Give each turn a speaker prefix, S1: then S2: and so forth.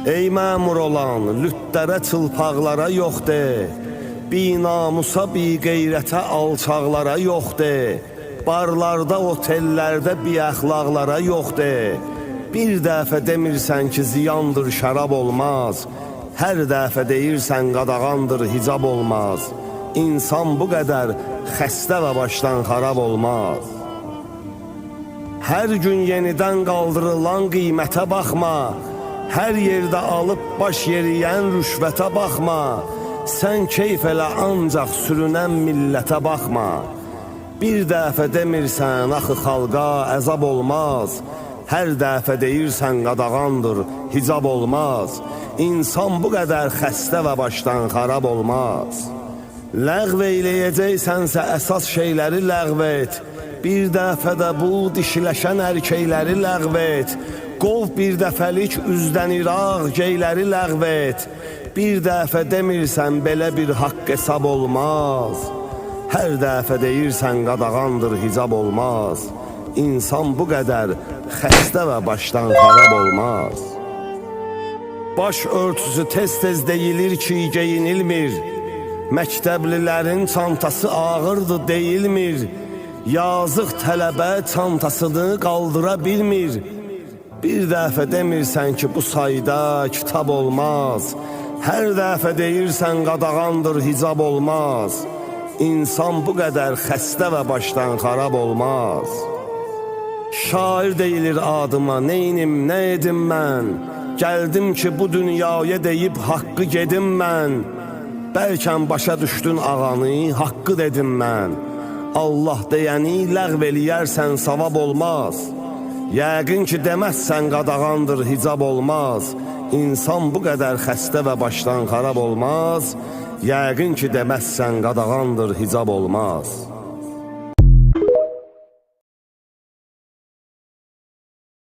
S1: Ey məmur olan, lütlərə, çılpaqlara yox de. Binamusa, biqeyrətə, alçaqlara yox de. Barlarda, otellərdə biəxlaqlara yox de. Bir dəfə demirsən ki, ziyandır, şərab olmaz. Hər dəfə deyirsən, qadağandır, hicab olmaz. İnsan bu qədər xəstə və başdan xarab olmaz. Hər gün yenidən qaldırılan qiymətə baxma. Hər yerdə alıb baş yeriyən rüşvətə baxma. Sən keyf elə ancaq sürünən millətə baxma. Bir dəfə demirsən, axı xalqa əzab olmaz. Hər dəfə deyirsən, qadağandır, hicab olmaz. İnsan bu qədər xəstə və başdan xarab olmaz. Ləğv eyləyəcəksənsə əsas şeyləri ləğv et. Bir dəfə də bu dişiləşən erkəkləri ləğv et. Qov bir dəfəlik üzdən iraq geyləri ləğv et. Bir dəfə demirsən, belə bir haqq hesab olmaz. Hər dəfə deyirsən, qadağandır, hicab olmaz. İnsan bu qədər xəstə və başdan xarab olmaz. Baş örtüsü tez-tez deyilir ki, geyinilmir. Məktəblilərin çantası ağırdır, deyilmir. Yazıq tələbə çantasını qaldıra bilmir. Bir dəfə demirsən ki, bu sayda kitab olmaz. Hər dəfə deyirsən, qadağandır, hicab olmaz. İnsan bu qədər xəstə və başdan xarab olmaz. Şair deyilir adıma, neynim, nə edim mən? Gəldim ki, bu dünyaya deyib haqqı gedim mən. Bəlkən başa düşdün ağanı, haqqı dedim mən. Allah deyəni ləğv eləyərsən, savab olmaz. Yəqin ki, deməzsən, qadağandır, hicab olmaz. İnsan bu qədər xəstə və başdan xarab olmaz. Yəqin ki, deməzsən, qadağandır, hicab olmaz.